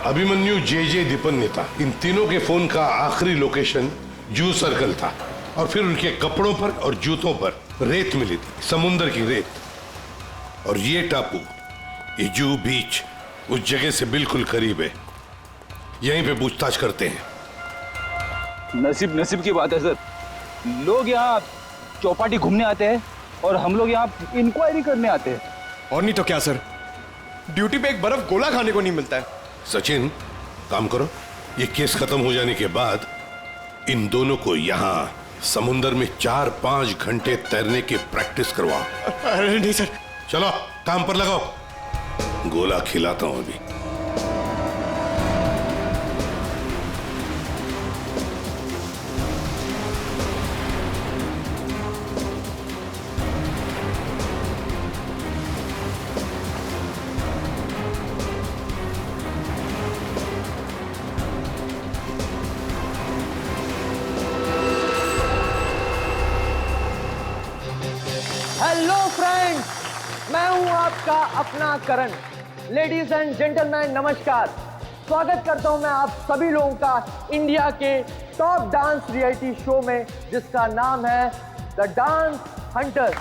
अभिमन्यु, जे दीपन्नेता, इन तीनों के फोन का आखिरी लोकेशन जू सर्कल था और फिर उनके कपड़ों पर और जूतों पर रेत मिली थी, समुद्र की रेत। और ये टापू, ये जू बीच उस जगह से बिल्कुल करीब है। यहीं पे पूछताछ करते हैं। नसीब की बात है सर। लोग यहाँ चौपाटी घूमने आते हैं और हम लोग यहाँ इंक्वायरी करने आते हैं। और नहीं तो क्या सर, ड्यूटी पे एक बर्फ गोला खाने को नहीं मिलता है। सचिन, काम करो, ये केस खत्म हो जाने के बाद इन दोनों को यहाँ समुंदर में 4-5 घंटे तैरने की प्रैक्टिस करवाओ। अरे नहीं सर। चलो काम पर लगाओ, गोला खिलाता हूं अभी। हेलो फ्रेंड्स, मैं हूं आपका अपना करण। लेडीज एंड जेंटलमैन, नमस्कार। स्वागत करता हूं मैं आप सभी लोगों का इंडिया के टॉप डांस रियलिटी शो में, जिसका नाम है द डांस हंटर।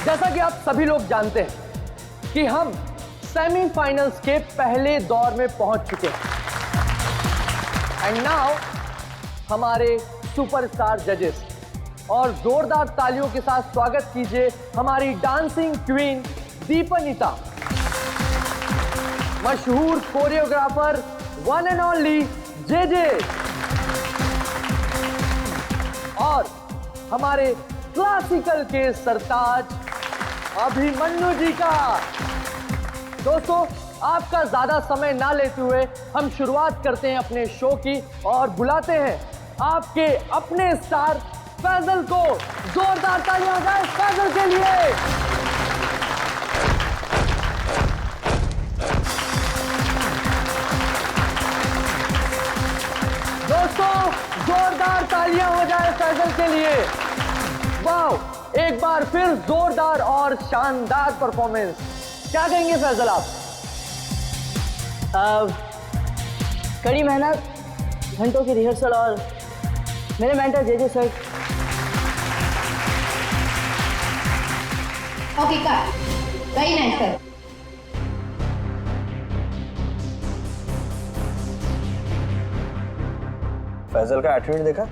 जैसा कि आप सभी लोग जानते हैं कि हम सेमीफाइनल्स के पहले दौर में पहुंच चुके हैं। एंड नाउ हमारे सुपरस्टार जजेस, और जोरदार तालियों के साथ स्वागत कीजिए हमारी डांसिंग क्वीन दीपनिता, मशहूर कोरियोग्राफर वन एंड ओनली जे, और हमारे क्लासिकल के सरताज अभिमन्यु जी का। दोस्तों, आपका ज्यादा समय ना लेते हुए हम शुरुआत करते हैं अपने शो की और बुलाते हैं आपके अपने स्टार फैजल को। जोरदार तालियां हो जाए फैजल के लिए। दोस्तों, जोरदार तालियां हो जाए फैजल के लिए। वाह, एक बार फिर जोरदार और शानदार परफॉर्मेंस। क्या कहेंगे फैजल आप? कड़ी मेहनत, घंटों की रिहर्सल और मेरे mentor J sir. Okay cut, very nice sir. Faizal का एटीट्यूड देखा?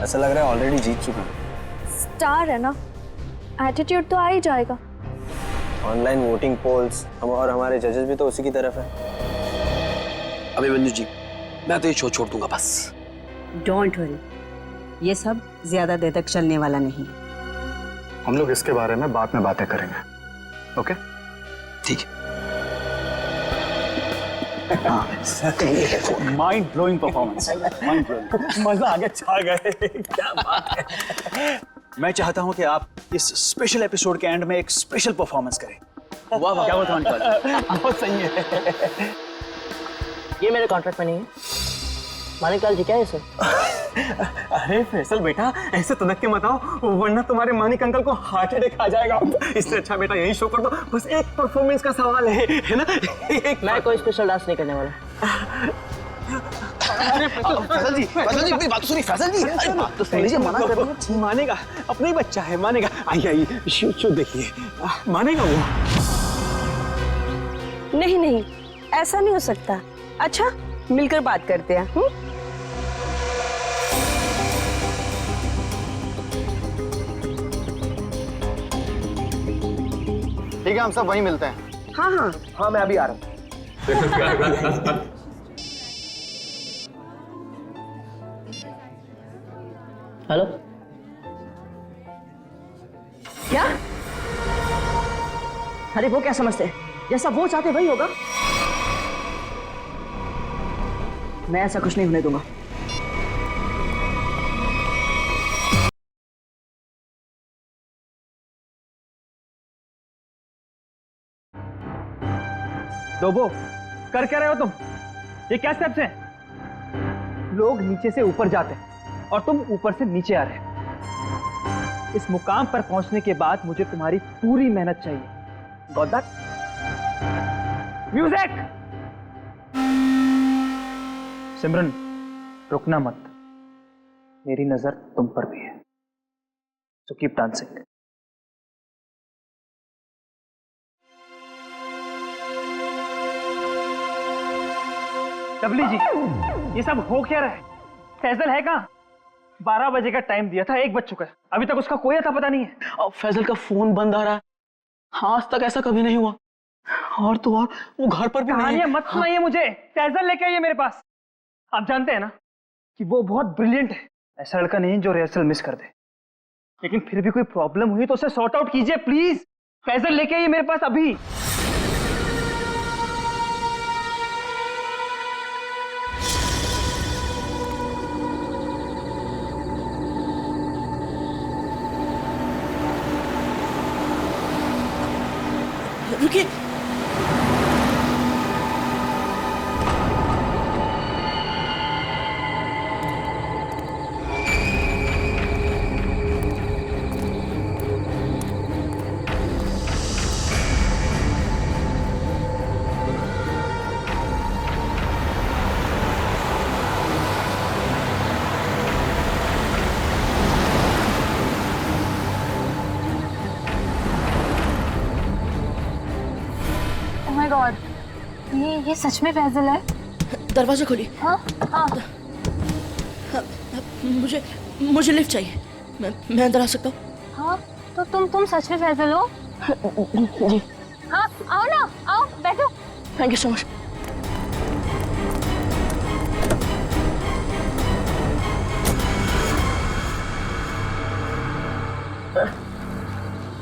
ऐसा लग रहा है ऑलरेडी जीत चुका है। स्टार है ना, एटीट्यूड तो आ ही जाएगा। ऑनलाइन वोटिंग पोल्स, हम और हमारे जजेस भी तो उसी की तरफ है। अभिमन्यु जी, मैं तो ये शो छोड़ दूंगा बस। डोंट वरी, ये सब ज्यादा देर तक चलने वाला नहीं। हम लोग इसके बारे में बाद में बातें करेंगे, ओके? ठीक है। Mind blowing performance, mind blowing. मजा आ गया, छा गए। क्या बात है। मैं चाहता हूं कि आप इस स्पेशल एपिसोड के एंड में एक स्पेशल परफॉर्मेंस करें। वाह वाह, क्या बात। बहुत सही है। ये मेरे कॉन्ट्रैक्ट में नहीं है। मानिकलाल जी क्या है सर? अरे फैसल बेटा, ऐसे तनक के मत आओ, वरना तुम्हारे मानिक अंकल को हार्ट अटैक आ जाएगा। इससे अच्छा बेटा यही शो कर दो। बस एक परफॉर्मेंस का सवाल है ना? मैं कोई स्पेशल डांस नहीं करने वाला। फैसल जी, मेरी बात सुनिए। फैसल जी, अरे बात तो सुन लीजिए। मना कर रही है। मानेगा, अपना ही बच्चा है, मानेगा। आइए शो देखिए, मानेगा वो। नहीं, ऐसा नहीं हो सकता। अच्छा, मिलकर बात करते हैं। ठीक है, हम सब वहीं मिलते हैं। हाँ, मैं अभी आ रहा हूँ। हेलो, क्या? अरे वो क्या समझते हैं? जैसा वो चाहते वही होगा। मैं ऐसा कुछ नहीं होने दूंगा। डोबो, कर क्या रहे हो तुम? ये क्या स्टेप्स हैं? लोग नीचे से ऊपर जाते हैं और तुम ऊपर से नीचे आ रहे हो। इस मुकाम पर पहुंचने के बाद मुझे तुम्हारी पूरी मेहनत चाहिए। Got that? म्यूजिक! सिमरन, रुकना मत, मेरी नजर तुम पर भी है, सो कीप डांसिंग। डबली जी, ये सब हो क्या रहा है? फैजल है कहाँ? 12 बजे का टाइम दिया था, 1 बज चुका है, अभी तक उसका कोई अता पता नहीं है। और फैजल का फोन बंद आ रहा है, आज तक ऐसा कभी नहीं हुआ। और तो और वो घर पर भी नहीं है। मत सुनाइए मुझे, फैजल लेके आइए मेरे पास। आप जानते हैं ना कि वो बहुत ब्रिलियंट है, ऐसा लड़का नहीं जो रिहर्सल मिस कर दे, लेकिन फिर भी कोई प्रॉब्लम हुई तो उसे सॉर्ट आउट कीजिए प्लीज। फैजल लेके आइए मेरे पास अभी। रुकिए, ओह माय गॉड, ये सच में फैजल है? दरवाजा खोलिए। हाँ हाँ। मुझे लिफ्ट चाहिए, मैं अंदर आ सकता हूँ? हाँ तो तुम सच में फैजल हो? जी। हाँ आओ ना, आओ बैठो। Thank you so much.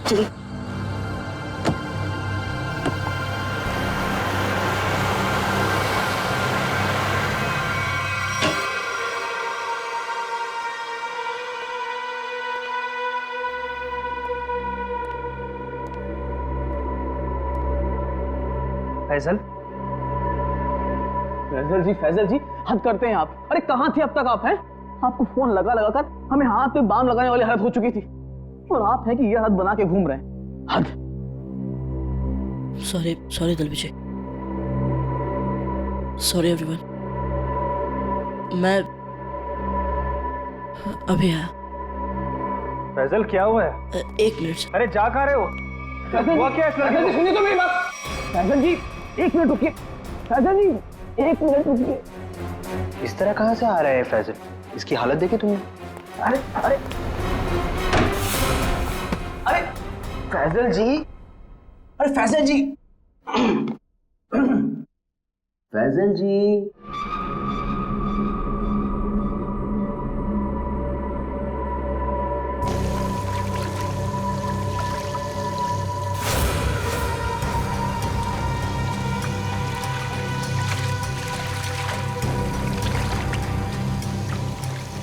चलिए। फैजल, फैजल जी हद करते हैं आप। अरे कहाँ थे अब तक आप? हैं आपको फोन लगा लगा कर हमें हाथ पे बाम लगाने वाली हालत हो चुकी थी, और आप हैं कि ये हालत बना के घूम रहे हैं। हद। सॉरी दलवी जी, सॉरी एवरीवन। मैं अभी आया। फैजल क्या हुआ है? 1 मिनट। अरे जा कहाँ रहे हो? हुआ क्या इस लड़के को? सुनिए तो मेरी बात। फैजल जी 1 मिनट रुकिए। फैजल जी 1 मिनट रुकिए। इस तरह कहाँ से आ रहा है फैजल? इसकी हालत देखी तुमने? अरे अरे अरे फैजल जी, अरे फैजल जी, फैजल जी,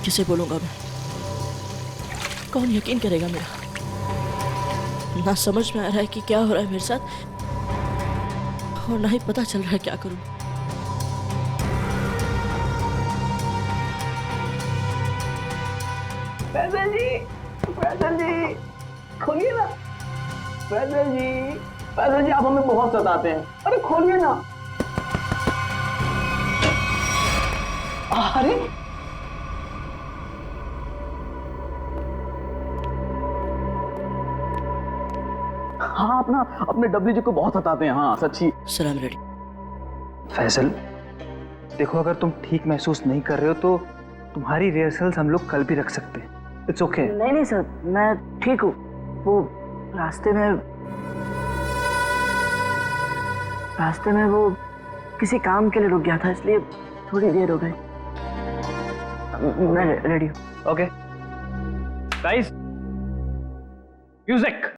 किसे बोलूंगा मैं? कौन यकीन करेगा मेरा? ना समझ में आ रहा है कि क्या हो रहा है मेरे साथ, और ना ही पता चल रहा है क्या करूं। फैजल जी खोलिए ना। फैजल जी आप हमें बहुत सताते हैं। अरे खोलिए ना। अरे हाँ, अपने डब्ल्यू जी को बहुत सताते हैं। हाँ सच्ची। सलाम रेडी। फैजल देखो, अगर तुम ठीक महसूस नहीं कर रहे हो तो तुम्हारी रिहर्सल्स हम लोग कल भी रख सकते हैं। It's okay. नहीं सर, मैं ठीक हूँ। वो रास्ते में वो किसी काम के लिए रुक गया था, इसलिए थोड़ी देर हो गई। मैं रेडी हूँ। Okay guys, music.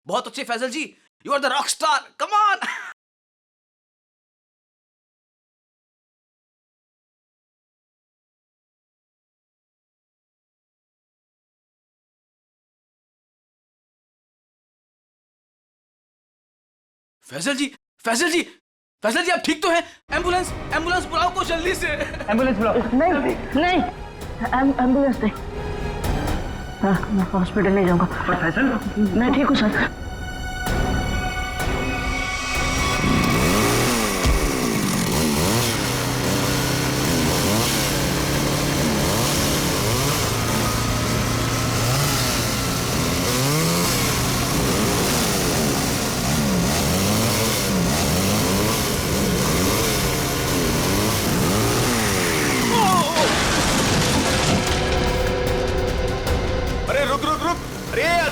बहुत अच्छे Faizal ji, you are the rock star, come on. Faizal ji आप ठीक तो हैं? एम्बुलेंस बुलाओ को जल्दी से। एम्बुलेंस बुलाओ। नहीं एम्बुलेंस नहीं। मैं हॉस्पिटल नहीं जाऊंगा। फैजल मैं ठीक हूँ सर।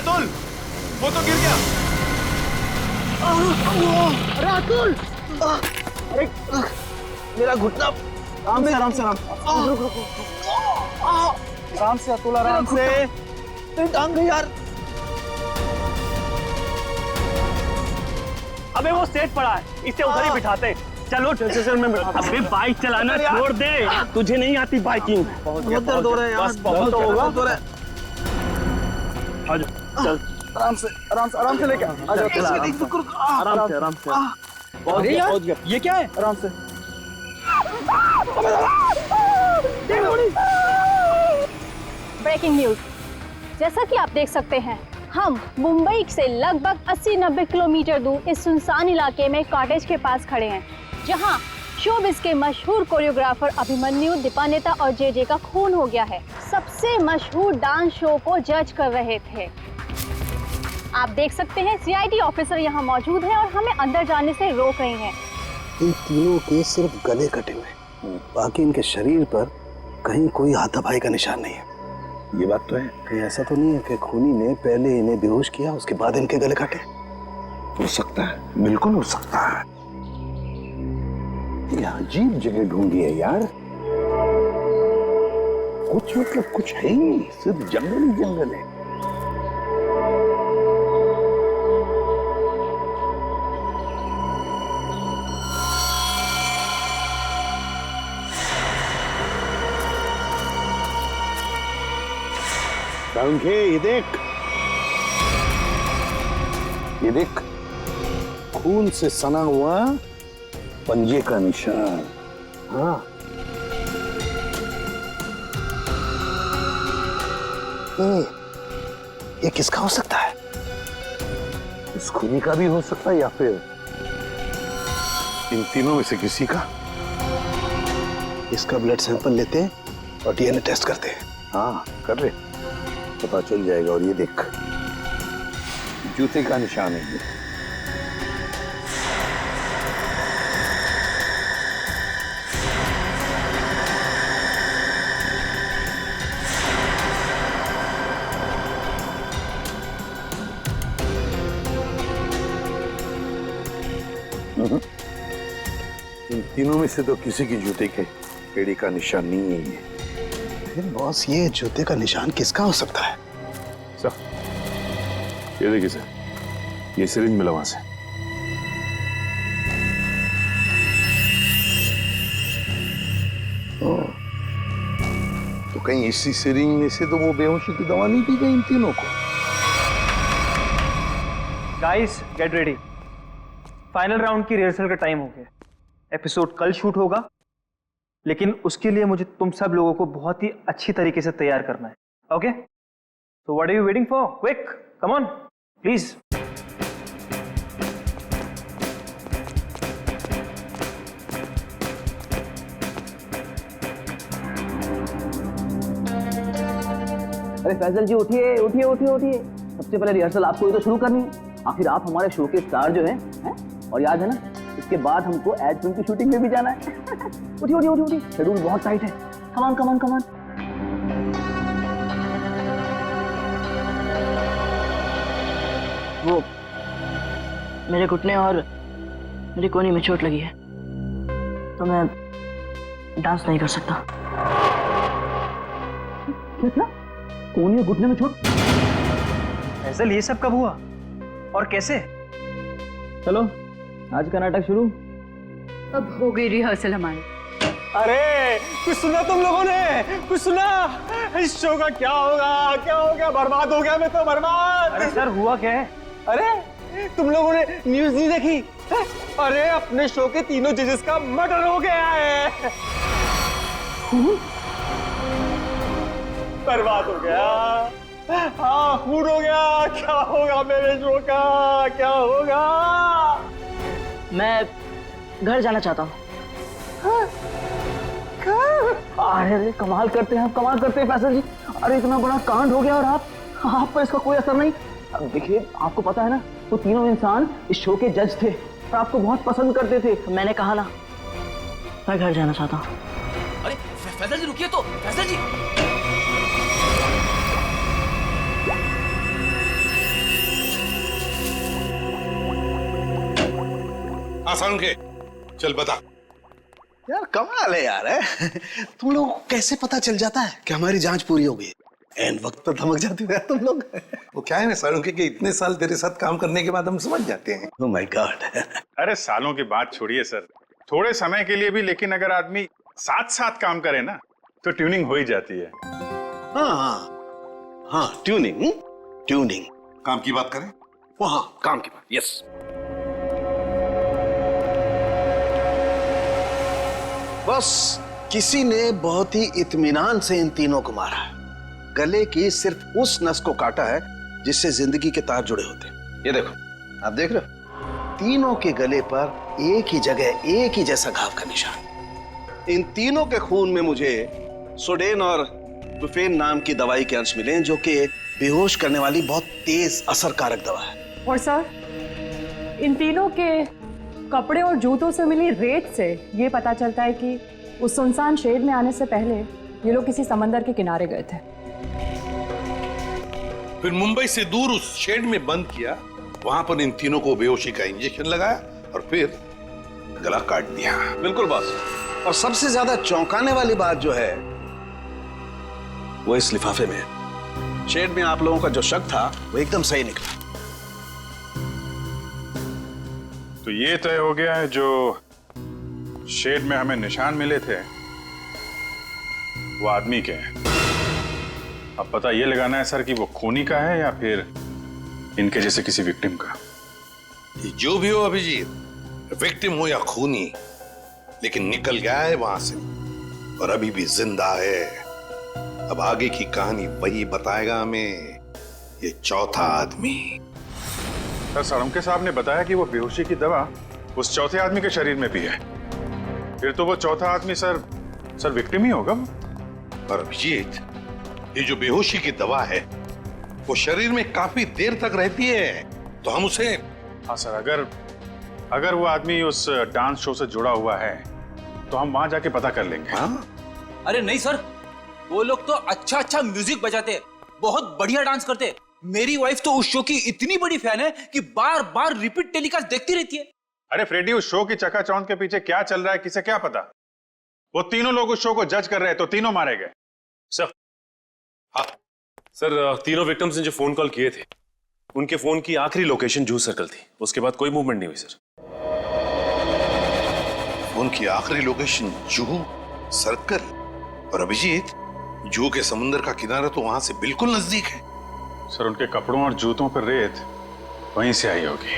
अतुल, वो तो गिर गया। अरे अतुल, अरे मेरा घुटना। आराम से आराम से आराम से अतुल, आराम से। टांग गई यार। अबे वो सेट पड़ा है, इसे उधर ही बिठाते। चलो स्टेशन में बैठा। अबे बाइक चलाना छोड़ दे, तुझे नहीं आती बाइकिंग। बहुत दर्द हो रहा है यार, बस बहुत होगा। दर्द हो रहा है। चल आराम से लेके आ जाओ। आराम से। अरे यार, ये क्या है? आराम से। ब्रेकिंग न्यूज, जैसा कि आप देख सकते हैं, हम मुंबई से लगभग 80-90 किलोमीटर दूर इस सुनसान इलाके में कॉटेज के पास खड़े हैं, जहां शोबिस के मशहूर कोरियोग्राफर अभिमन्यु, दीपानेता और जे का खून हो गया है। सबसे मशहूर डांस शो को जज कर रहे थे। आप देख सकते हैं सीआईडी ऑफिसर यहाँ मौजूद हैं और हमें अंदर जाने से रोक रही हैं। इन तीनों के सिर्फ गले कटे हुए, बाकी इनके शरीर पर कहीं कोई हाथापाई का निशान नहीं है। ये बात तो है। कहीं ऐसा तो नहीं है कि खूनी ने पहले इन्हें बेहोश किया, उसके बाद इनके गले काटे? हो सकता है, बिल्कुल हो सकता है। ये अजीब जगह ढूंढी है यार, कुछ मतलब कुछ है ही नहीं, सिर्फ जंगल ही जंगल है। ये देख, खून से सना हुआ पंजे का निशान। हाँ, ये किसका हो सकता है? इस खूनी का भी हो सकता है या फिर इन तीनों में से किसी का। इसका ब्लड सैंपल लेते हैं और डीएनए टेस्ट करते हैं। हाँ कर ले, पता चल जाएगा। और ये देख, जूते का निशान है ये। इन तीनों में से तो किसी की जूते के एड़ी का निशान नहीं है ये। फिर बॉस, ये जूते का निशान किसका हो सकता है? सर, ये देखिए सर, ये सिरिंज मिला वहां से। तो कहीं इसी सिरिंज में से तो वो बेहोशी की दवा नहीं दी गई इन तीनों को? Guys get ready, final round की रिहर्सल का टाइम हो गया। एपिसोड कल शूट होगा, लेकिन उसके लिए मुझे तुम सब लोगों को बहुत ही अच्छी तरीके से तैयार करना है। Okay, so what are you waiting for? Quick, come on, please. अरे फैजल जी, उठिए उठिए उठिए उठिए। सबसे पहले रिहर्सल आपको ही तो शुरू करनी है, आखिर आप हमारे शो के स्टार जो हैं। और याद है ना, इसके बाद हमको एड फिल्म की शूटिंग में भी जाना है। उठिए उठिए उठिए उठिए, शेड्यूल बहुत टाइट है। Come on come on come on. वो मेरे घुटने और मेरी कोहनी में चोट लगी है, तो मैं डांस नहीं कर सकता। क्या? कोहनी और घुटने में चोट? फैजल, ये सब कब हुआ और कैसे? चलो आज का नाटक शुरू। अब हो गई रिहर्सल हमारी। अरे कुछ सुना तुम लोगों ने? कुछ सुना? इस शो का क्या होगा? क्या हो गया? बर्बाद हो गया, मैं तो बर्बाद। अरे सर, हुआ क्या है? अरे तुम लोगों ने न्यूज़ नहीं देखी? अरे अपने शो के तीनों जजेस का मर्डर हो गया है। बर्बाद हो गया। हाँ, खून हो गया। क्या होगा मेरे शो का? क्या होगा? मैं घर जाना चाहता हूँ। अरे कमाल करते हैं आप, कमाल करते हैं फैसल जी। अरे इतना बड़ा कांड हो गया और आप पर इसका कोई असर नहीं। अब देखिए, आपको पता है ना, वो तीनों इंसान इस शो के जज थे और आपको बहुत पसंद करते थे। मैंने कहा ना, मैं घर जाना चाहता हूँ। अरे फैसल जी रुकिए तो, फैसल जी। हाँ सालुंके, चल बता। यार कमाल है यार, है? तुम लोगों को कैसे पता चल जाता है कि हमारी जांच पूरी हो गई? एन वक्त पर धमक जाती हो यार तुम लोग। वो क्या है ना सालुंके कि इतने साल तेरे साथ काम करने के बाद हम समझ जाते हैं। Oh my God. अरे सालों की बात छोड़िए सर, थोड़े समय के लिए भी, लेकिन अगर आदमी साथ साथ काम करे ना तो ट्यूनिंग हो ही जाती है। हाँ ट्यूनिंग, ट्यूनिंग। काम की बात करें? वो हाँ, काम की बात, यस। बस किसी ने बहुत ही इत्मीनान से इन तीनों को मारा है। गले की सिर्फ उस नस को काटा है जिससे जिंदगी के तार जुड़े होते हैं। ये देखो, आप देख रहे हो, तीनों के गले पर एक ही जगह एक ही जैसा घाव का निशान। इन तीनों के खून में मुझे सोडेन और बुफेन नाम की दवाई के अंश मिले, जो कि बेहोश करने वाली बहुत तेज असरकारक दवा है। और सर, इन तीनों के कपड़े और जूतों से मिली रेत से ये पता चलता है कि उस सुनसान शेड में आने से पहले ये लोग किसी समंदर के किनारे गए थे। फिर मुंबई से दूर उस शेड में बंद किया, वहां पर इन तीनों को बेहोशी का इंजेक्शन लगाया और फिर गला काट दिया। बिल्कुल बॉस। और सबसे ज्यादा चौंकाने वाली बात जो है वो इस लिफाफे में है। शेड में आप लोगों का जो शक था वो एकदम सही निकला। तो ये तय हो गया है, जो शेड में हमें निशान मिले थे वो आदमी के हैं। अब पता ये लगाना है सर कि वो खूनी का है या फिर इनके जैसे किसी विक्टिम का। जो भी हो अभिजीत, विक्टिम हो या खूनी, लेकिन निकल गया है वहां से और अभी भी जिंदा है। अब आगे की कहानी वही बताएगा हमें, ये चौथा आदमी। सर सालुंके साहब ने बताया कि वो बेहोशी की दवा उस चौथे आदमी के शरीर में भी है। फिर तो वो चौथा आदमी सर विक्टिम ही होगा। और अभिजीत, ये जो बेहोशी की दवा है वो शरीर में काफी देर तक रहती है, तो हम उसे। हाँ सर, अगर वो आदमी उस डांस शो से जुड़ा हुआ है तो हम वहां जाके पता कर लेंगे। हाँ? अरे नहीं सर, वो लोग तो अच्छा म्यूजिक बजाते, बहुत बढ़िया डांस करते। मेरी वाइफ तो उस शो की इतनी बड़ी फैन है कि बार बार रिपीट टेलीकास्ट देखती रहती है। अरे फ्रेडी, उस शो की चकाचौंध के पीछे क्या चल रहा है किसे क्या पता। वो तीनों लोग उस शो को जज कर रहे हैं तो तीनों मारे गए। सर, हाँ सर, तीनों विक्टिम्स ने जो फोन कॉल किए थे उनके फोन की आखिरी लोकेशन जूह सर्कल थी। उसके बाद कोई मूवमेंट नहीं हुई सर। फोन की आखिरी लोकेशन जूह सर्कल? और अभिजीत, जूह के समुद्र का किनारा तो वहां से बिल्कुल नजदीक है। सर, उनके कपड़ों और जूतों पर रेत वहीं से आई होगी।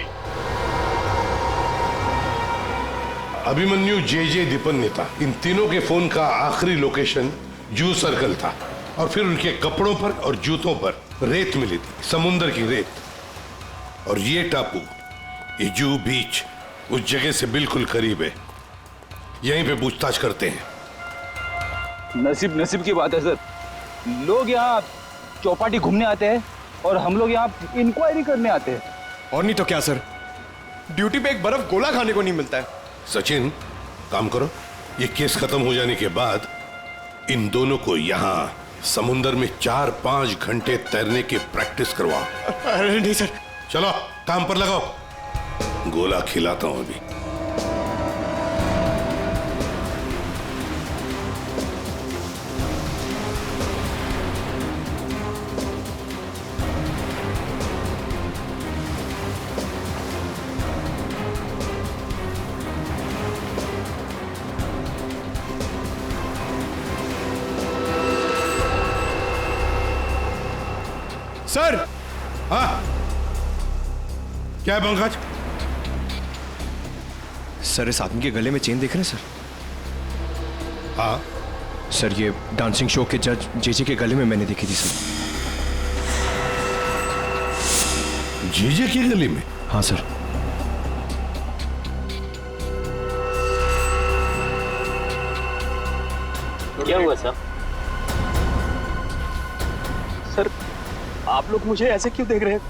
अभिमन्यु, जे दीपन नेता, इन तीनों के फोन का आखिरी लोकेशन जूह सर्कल था और फिर उनके कपड़ों पर और जूतों पर रेत मिली थी, समुद्र की रेत। और ये टापू, ये जूह बीच, उस जगह से बिल्कुल करीब है। यहीं पे पूछताछ करते हैं। नसीब की बात है सर, लोग यहाँ चौपाटी घूमने आते हैं और हम लोग यहाँ इंक्वायरी करने आते हैं। और नहीं तो क्या सर, ड्यूटी पे एक बर्फ गोला खाने को नहीं मिलता है। सचिन, काम करो, ये केस खत्म हो जाने के बाद इन दोनों को यहाँ समुंदर में 4-5 घंटे तैरने की प्रैक्टिस करवाओ। अरे नहीं सर। चलो काम पर लगाओ, गोला खिलाता हूं अभी। सर। हाँ, क्या है पंकज? सर, इस आदमी के गले में चेन देख रहे हैं सर? हाँ सर, ये डांसिंग शो के जज जेजे के गले में मैंने देखी थी सर। जेजे के गले में? हाँ सर। क्या हुआ सर? सर, आप लोग मुझे ऐसे क्यों देख रहे हैं?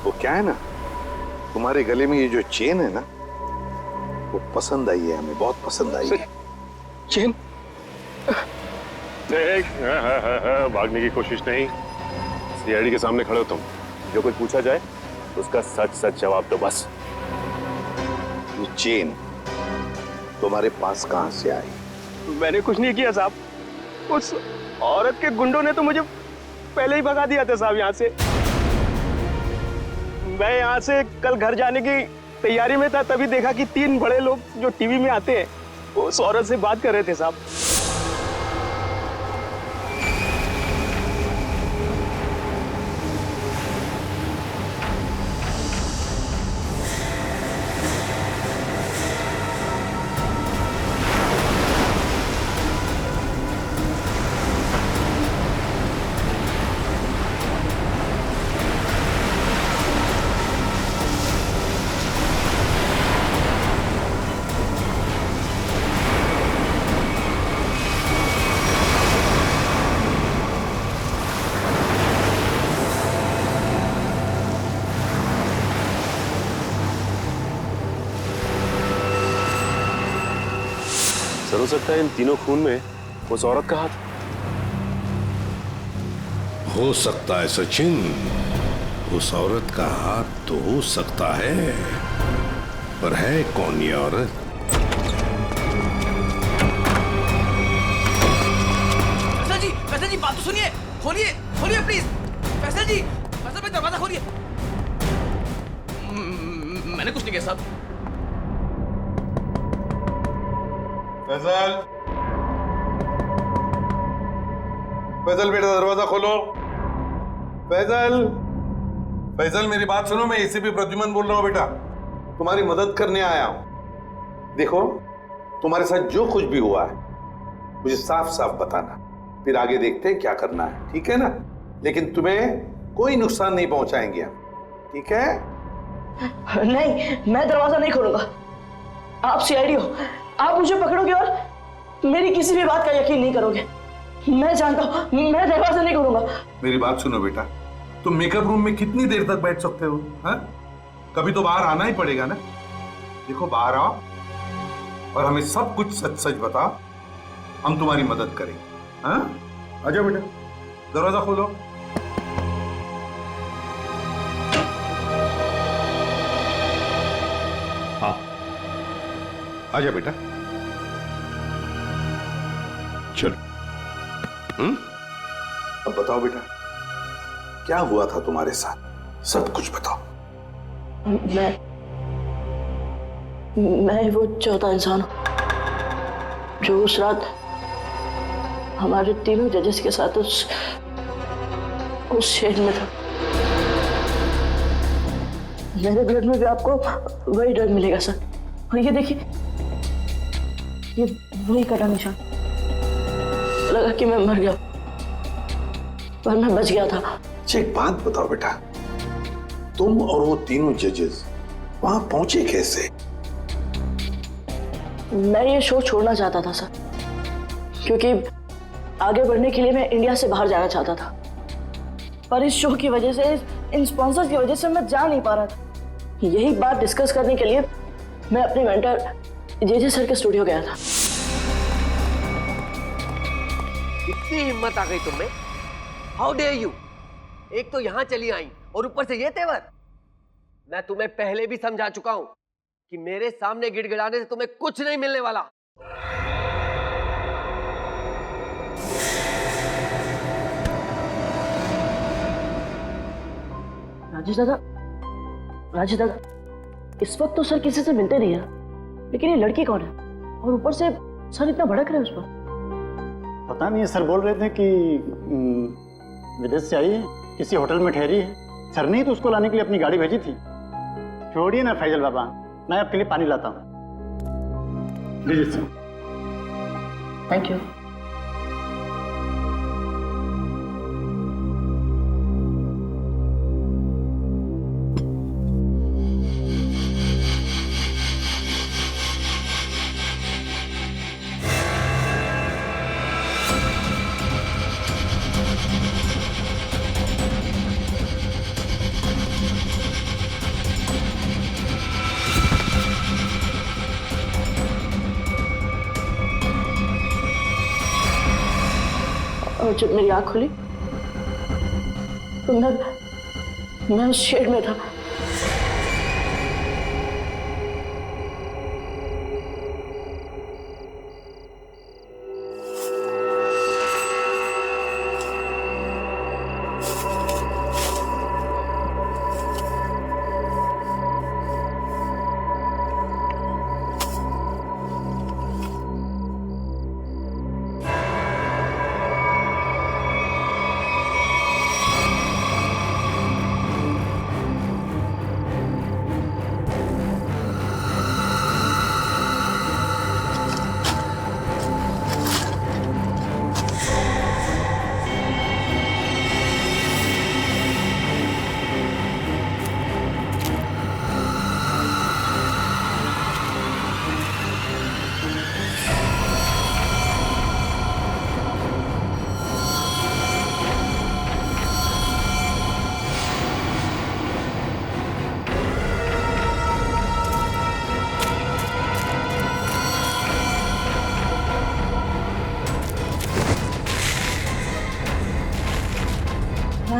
वो क्या है ना, तुम्हारे गले में ये जो चेन है ना, वो पसंद आई है हमें, बहुत पसंद आई है। चेन? देख, भागने की कोशिश नहीं, सीआईडी के सामने खड़े हो तुम। जो कुछ पूछा जाए उसका सच सच जवाब दो बस। ये चेन तुम्हारे पास कहां से आई? मैंने कुछ नहीं किया साहब, उस औरत के गुंडों ने तो मुझे पहले ही भगा दिया था साहब यहाँ से। मैं यहाँ से कल घर जाने की तैयारी में था, तभी देखा कि 3 बड़े लोग जो टीवी में आते हैं वो उस औरत से बात कर रहे थे साहब। सर, हो सकता है इन तीनों खून में उस औरत का हाथ। हो सकता है सचिन, उस औरत का हाथ तो हो सकता है, पर है कौन ये औरत? फैसल जी बात तो सुनिए, खोलिए खोलिए प्लीज। फैसल जी, फैसल भाई दरवाजा खोलिए। मैंने कुछ नहीं किया साहब। फैसल, फैसल बेटा दरवाजा खोलो। फैसल, फैसल मेरी बात सुनो, मैं एसीपी प्रद्युमन बोल रहा हूँ बेटा, तुम्हारी मदद करने आया हूं। देखो, तुम्हारे साथ जो कुछ भी हुआ है मुझे साफ साफ बताना, फिर आगे देखते हैं क्या करना है, ठीक है ना? लेकिन तुम्हें कोई नुकसान नहीं पहुंचाएंगे हम, ठीक है? नहीं, मैं दरवाजा नहीं खोलूंगा। आप सीआईडी हो, आप मुझे पकड़ोगे और मेरी किसी भी बात का यकीन नहीं करोगे। मैं जानता हूं, मैं दरवाजा नहीं खोलूंगा। मेरी बात सुनो बेटा, तुम मेकअप रूम में कितनी देर तक बैठ सकते हो? हाँ? कभी तो बाहर आना ही पड़ेगा ना। देखो, बाहर आओ और हमें सब कुछ सच सच बताओ, हम तुम्हारी मदद करेंगे। हाँ? आ जाओ बेटा, दरवाजा खोलो। हाँ, आ जाओ बेटा, चलो। अब बताओ बेटा, क्या हुआ था तुम्हारे साथ? सब कुछ बताओ। मैं वो चौथा इंसान हूं जो उस रात हमारे तीनों जजेस के साथ उस शेड में था। मेरे ब्लड में भी आपको वही ड्रग मिलेगा सर। और ये देखिए, ये वही कटा निशान। लगा कि मैं मर गया, पर मैं बच गया था। अच्छा, एक बात बताओ बेटा, तुम और वो तीनों जजेस वहां पहुंचे कैसे? मैं ये शो छोड़ना चाहता था सर, क्योंकि आगे बढ़ने के लिए मैं इंडिया से बाहर जाना चाहता था, पर इस शो की वजह से, इन स्पॉन्सर्स की वजह से मैं जा नहीं पा रहा था। यही बात डिस्कस करने के लिए मैं अपने मेंटर जेजे सर के स्टूडियो गया था। इतनी हिम्मत आ गई तुममें? How dare you! एक तो यहां चली आई और ऊपर से ये तेवर। मैं तुम्हें पहले भी समझा चुका हूं कि मेरे सामने गिड़गिड़ाने से तुम्हें कुछ नहीं मिलने वाला। राजेश दादा, इस वक्त तो सर किसी से मिलते नहीं है, लेकिन ये लड़की कौन है? और ऊपर से सर इतना भड़क रहे हैं उस पर। पता नहीं, सर बोल रहे थे कि विदेश से आई है, किसी होटल में ठहरी है। सर ने ही तो उसको लाने के लिए अपनी गाड़ी भेजी थी। छोड़िए ना फैजल बाबा, मैं आपके लिए पानी लाता हूँ। लीजिए सर। Thank you. और जब मेरी आंख खुली तो मैं उस शेड में था।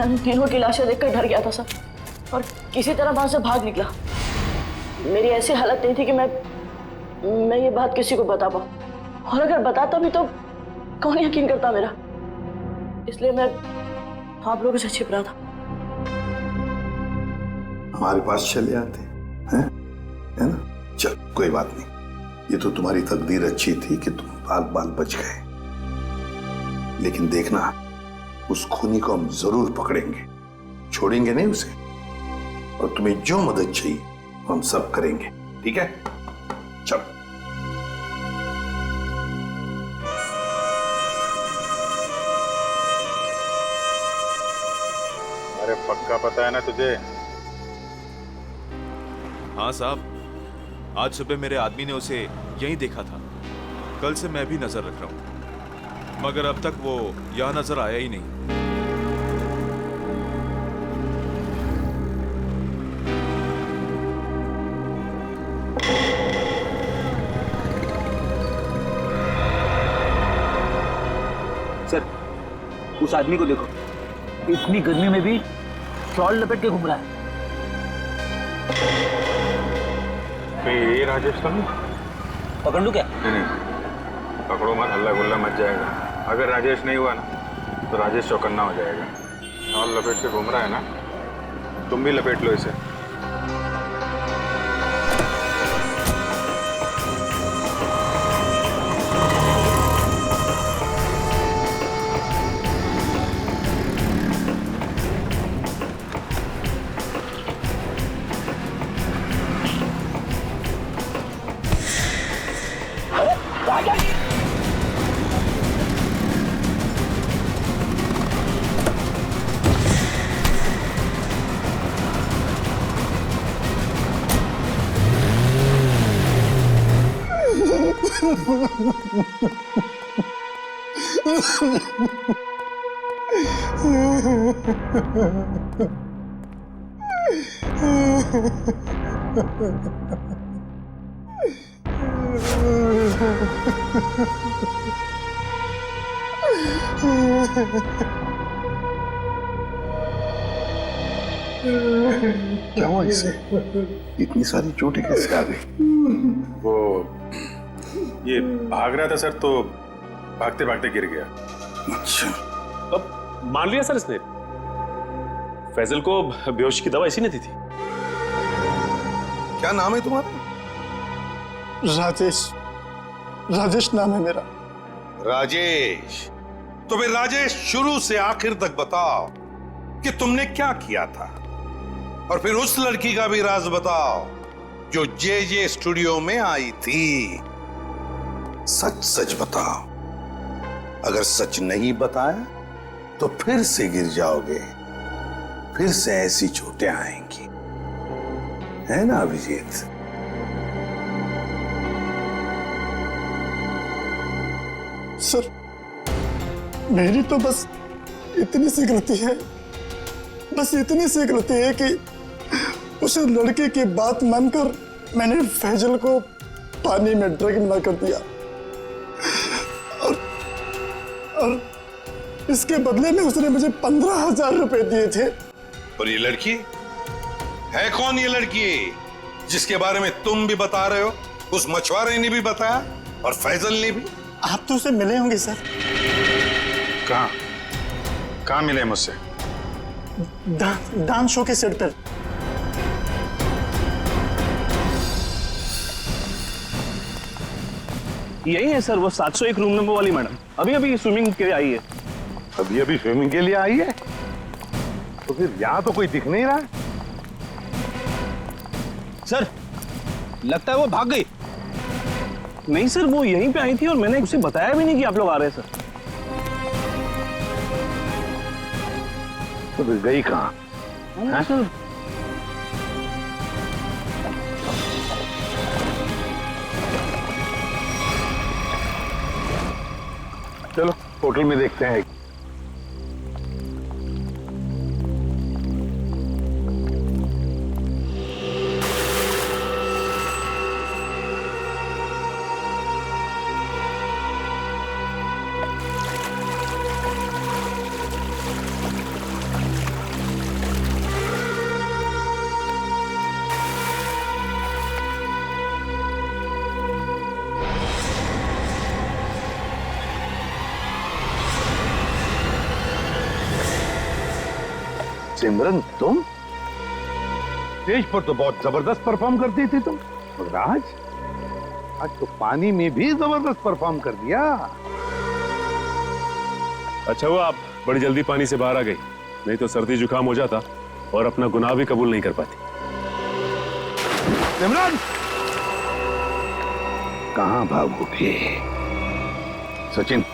मैं उन तीनों की लाशें देखकर डर गया था सर, और किसी तरह वहां से भाग निकला। मेरी ऐसी हालत नहीं थी कि मैं ये बात किसी को बता पाऊं, और अगर बताता भी तो कौन यकीन करता मेरा, इसलिए मैं आप लोगों से छिप रहा था। हमारे पास चले आते हैं, है ना? चल कोई बात नहीं, ये तो तुम्हारी तकदीर अच्छी थी कि तुम बाल बाल बच गए। लेकिन देखना, उस खूनी को हम जरूर पकड़ेंगे, छोड़ेंगे नहीं उसे। और तुम्हें जो मदद चाहिए हम सब करेंगे, ठीक है? चल। अरे पक्का पता है ना तुझे? हाँ साहब, आज सुबह मेरे आदमी ने उसे यहीं देखा था। कल से मैं भी नजर रख रहा हूं, मगर अब तक वो यहां नजर आया ही नहीं। सर, उस आदमी को देखो, इतनी गर्मी में भी शॉल लपेट के घूम रहा है। ये राजेश तो नहीं? पकड़ लूं क्या? नहीं, पकड़ो मत, हल्ला गुल्ला मच जाएगा। अगर राजेश नहीं हुआ ना तो राजेश चौकन्ना हो जाएगा। शॉल लपेट के घूम रहा है ना, तुम भी लपेट लो इसे। क्या हुआ इसे? इतनी सारी चोटें कैसे आ गई? वो ये भाग रहा था सर, तो भागते भागते गिर गया। अच्छा, अब मान लिया सर इसने। फैजल को बेहोशी की दवा इसी ने दी थी। क्या नाम है तुम्हारा? राजेश। राजेश नाम है मेरा। राजेश? तो फिर राजेश, शुरू से आखिर तक बताओ कि तुमने क्या किया था, और फिर उस लड़की का भी राज बताओ जो जे स्टूडियो में आई थी। सच सच बताओ। अगर सच नहीं बताया तो फिर से गिर जाओगे, फिर से ऐसी चोटें आएंगी, है ना अभिजीत? सर, मेरी तो बस इतनी सी गलती है, बस इतनी सी गलती है कि उस लड़के की बात मानकर मैंने फैजल को पानी में ड्रग मिला कर दिया, और इसके बदले में उसने मुझे 15,000 रुपए दिए थे। और ये लड़की है कौन? ये लड़की जिसके बारे में तुम भी बता रहे हो, उस मछुआरे ने भी बताया और फैजल ने भी। आप तो उसे मिले होंगे सर। कहाँ मिले मुझसे? डांस शो के सेट पर। यही है सर, वो 701 रूम नंबर वाली मैडम, अभी अभी स्विमिंग के लिए आई है। अभी अभी स्विमिंग के लिए आई है? तो फिर यहां तो कोई दिख नहीं रहा। सर, लगता है वो भाग गई। नहीं सर, वो यहीं पे आई थी और मैंने उसे बताया भी नहीं कि आप लोग आ रहे हैं सर। तो फिर गई कहां? सर, चलो होटल में देखते हैं। सिमरन तुम स्टेज पर तो बहुत जबरदस्त परफॉर्म करती थी तुम, मगर आज तो पानी में भी जबरदस्त परफॉर्म कर दिया। अच्छा हुआ आप बड़ी जल्दी पानी से बाहर आ गई, नहीं तो सर्दी जुकाम हो जाता और अपना गुनाह भी कबूल नहीं कर पाती। सिमरन कहां भागोगे? सचिन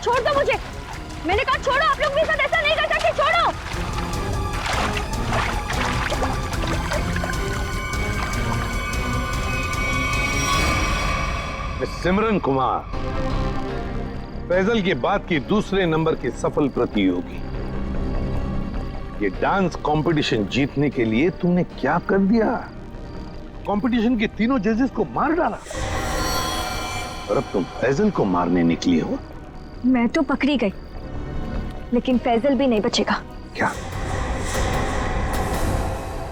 छोड़ दो मुझे, मैंने कहा छोड़ो। आप लोग मेरे साथ ऐसा नहीं कर सकते, छोड़ो। सिमरन कुमार, फैजल के बाद की दूसरे नंबर की सफल प्रतियोगी, ये डांस कंपटीशन जीतने के लिए तुमने क्या कर दिया? कंपटीशन के तीनों जजेस को मार डाला और अब तुम फैजल को मारने निकली हो। मैं तो पकड़ी गई, लेकिन फैजल भी नहीं बचेगा। क्या?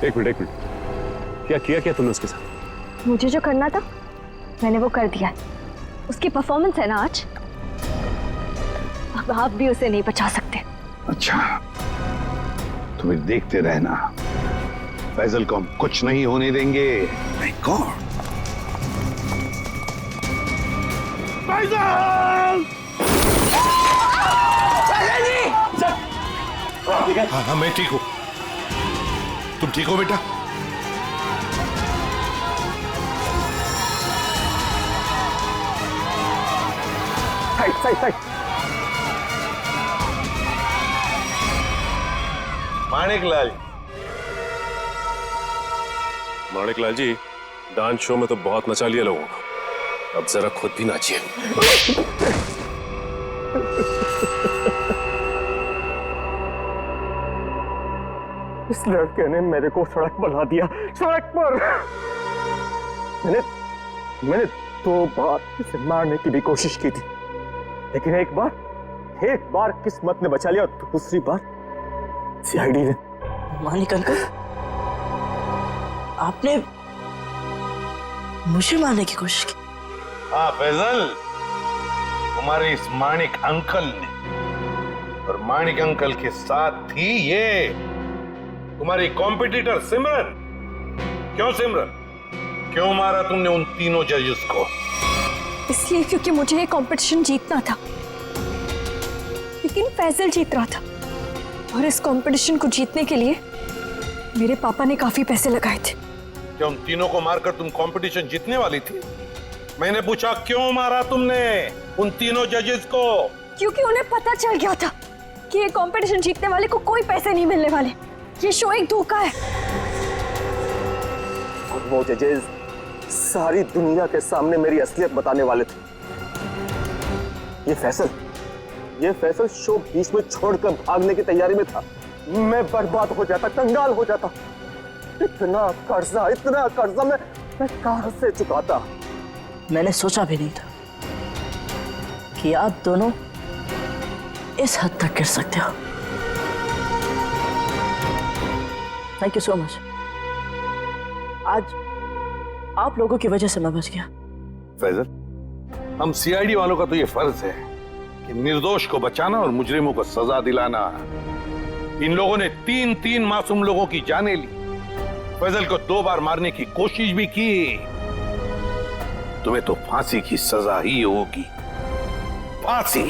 एक मिनट, क्या किया तुमने उसके साथ? मुझे जो करना था मैंने वो कर दिया। उसकी परफॉर्मेंस है ना आज, अब आप भी उसे नहीं बचा सकते। अच्छा, तुम्हें देखते रहना, फैजल को हम कुछ नहीं होने देंगे। My god, Faisal! हाँ, मैं ठीक हूं। तुम ठीक हो बेटा? Side. Maniklal ji, dance show में तो बहुत नचा लिया लोगों को, अब जरा खुद भी नाचिए। इस लड़के ने मेरे को सड़क पर ला दिया, सड़क पर। मैंने 2 बार इसे मारने की भी कोशिश की थी, लेकिन एक बार किस्मत ने बचा लिया और दूसरी बार सीआईडी ने। मानिक अंकल, आपने मुझे मारने की कोशिश की? हाँ फैजल, तुम्हारे इस माणिक अंकल ने, और माणिक अंकल के साथ थी ये तुम्हारी कॉम्पिटिटर सिमरन। क्यों सिमरन, क्यों मारा तुमने उन तीनों जजेस को? इसलिए क्योंकि मुझे ये कंपटीशन जीतना था, लेकिन फैजल जीत रहा था, और इस कंपटीशन को जीतने के लिए मेरे पापा ने काफी पैसे लगाए थे। क्या उन तीनों को मारकर तुम कंपटीशन जीतने वाली थी? मैंने पूछा क्यों मारा तुमने उन तीनों जजेस को? क्योंकि उन्हें पता चल गया था कि ये कंपटीशन जीतने वाले को कोई पैसे नहीं मिलने वाले, ये शो एक धोखा है। और वो जजेस सारी दुनिया के सामने मेरी असलियत बताने वाले थे। ये फैसल शो बीच में छोड़कर भागने की तैयारी में था। मैं बर्बाद हो जाता, कंगाल हो जाता। इतना कर्जा मैं कहां से चुकाता? मैंने सोचा भी नहीं था कि आप दोनों इस हद तक गिर सकते हो। Thank you so much. आज आप लोगों की वजह से मैं बच गया। फैजल, हम सीआईडी वालों का तो ये फर्ज है कि निर्दोष को बचाना और मुजरिमों को सजा दिलाना। इन लोगों ने 3 मासूम लोगों की जानें ली, फैजल को 2 बार मारने की कोशिश भी की। तुम्हें तो फांसी की सजा ही होगी, फांसी।